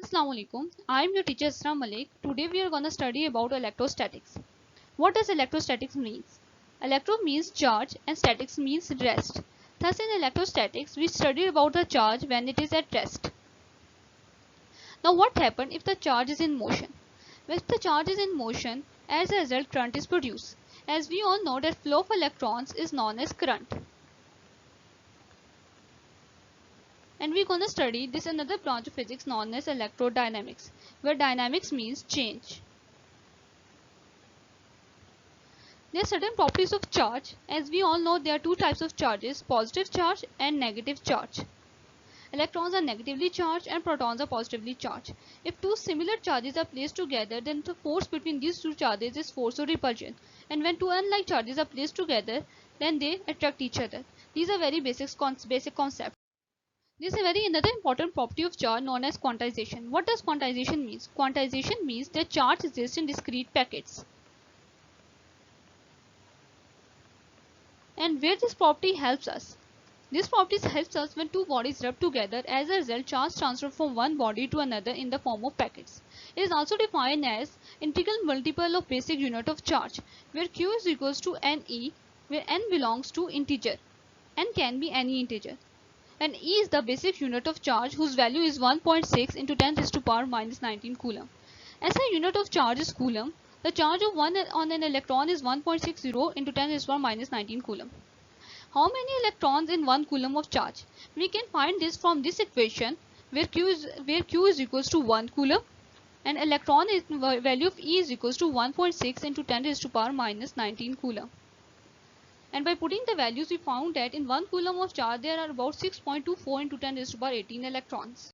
Assalamu alaikum. I am your teacher Isra Malik. Today we are going to study about electrostatics. What does electrostatics means? Electro means charge and statics means rest. Thus in electrostatics we studied about the charge when it is at rest. Now what happens if the charge is in motion? If the charge is in motion, as a result current is produced. As we all know that flow of electrons is known as current. And we're going to study this another branch of physics known as electrodynamics, where dynamics means change. There are certain properties of charge. As we all know, there are two types of charges, positive charge and negative charge. Electrons are negatively charged and protons are positively charged. If two similar charges are placed together, then the force between these two charges is force of repulsion. And when two unlike charges are placed together, then they attract each other. These are very basic concepts. There is a very another important property of charge known as quantization. What does quantization mean? Quantization means that charge exists in discrete packets. And where this property helps us? This property helps us when two bodies rub together. As a result, charge transfer from one body to another in the form of packets. It is also defined as integral multiple of basic unit of charge, where Q is equals to Ne, where N belongs to integer. N can be any integer. And E is the basic unit of charge whose value is 1.6 into 10 raised to power minus 19 coulomb. As the unit of charge is coulomb, the charge of 1 on an electron is 1.60 into 10 raised to power minus 19 coulomb. How many electrons in 1 coulomb of charge? We can find this from this equation where Q is equals to 1 coulomb and electron is value of E is equals to 1.6 into 10 raised to power minus 19 coulomb. And by putting the values, we found that in 1 coulomb of charge there are about 6.24 into 10 raised to power 18 electrons.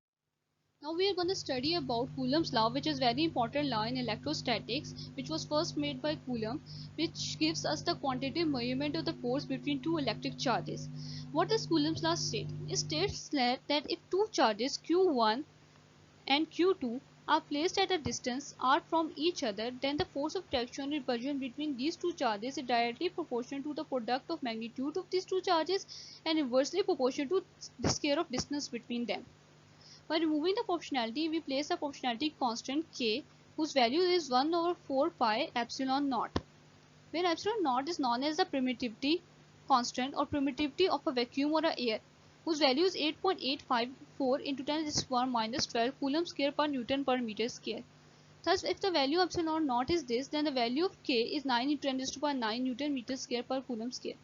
Now we are going to study about Coulomb's law, which is very important law in electrostatics, which was first made by Coulomb, which gives us the quantitative measurement of the force between two electric charges. What does Coulomb's law state? It states that if two charges Q1 and Q2 are placed at a distance r from each other, then the force of attraction and repulsion between these two charges is directly proportional to the product of magnitude of these two charges and inversely proportional to the square of distance between them. By removing the proportionality, we place a proportionality constant k, whose value is 1 over 4 pi epsilon naught, where epsilon naught is known as the permittivity constant or permittivity of a vacuum or a air, whose value is 8.854 into 10 to the power minus 12 coulomb square per Newton per meter square. Thus, if the value of epsilon naught is this, then the value of k is 9 into 10 to the power 9 Newton meter square per coulomb square.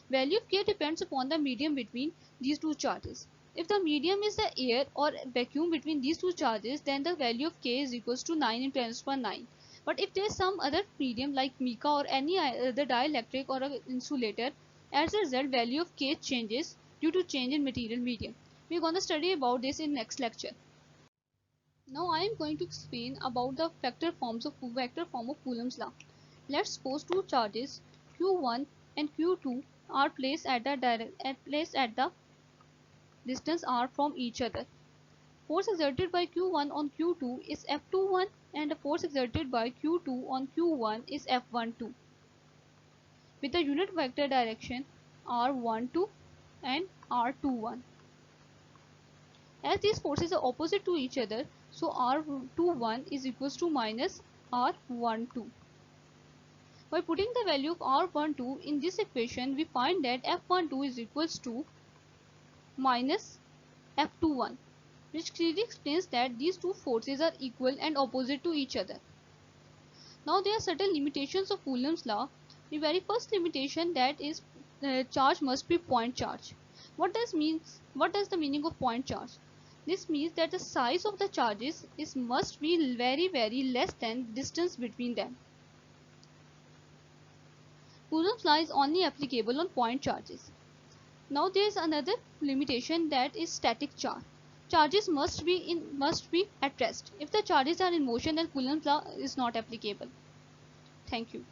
Value of k depends upon the medium between these two charges. If the medium is the air or vacuum between these two charges, then the value of k is equals to 9 into 10 to the power 9. But if there is some other medium like mica or any other dielectric or an insulator, as a result value of k changes due to change in material medium. We are going to study about this in next lecture. Now I am going to explain about the vector form of Coulomb's law. Let's suppose two charges Q1 and Q2 are placed at the distance r from each other. Force exerted by Q1 on Q2 is F21 and the force exerted by Q2 on Q1 is F12 with the unit vector direction R12 and R21. As these forces are opposite to each other, so R21 is equals to minus R12. By putting the value of R12 in this equation, we find that F12 is equals to minus F21, which clearly explains that these two forces are equal and opposite to each other. Now there are certain limitations of Coulomb's law. The very first limitation, that is charge must be point charge. What does the meaning of point charge? This means that the size of the charges must be very less than the distance between them. Coulomb's law is only applicable on point charges. Now there is another limitation, that is static charge. Charges must be at rest. If the charges are in motion, then Coulomb's law is not applicable. Thank you.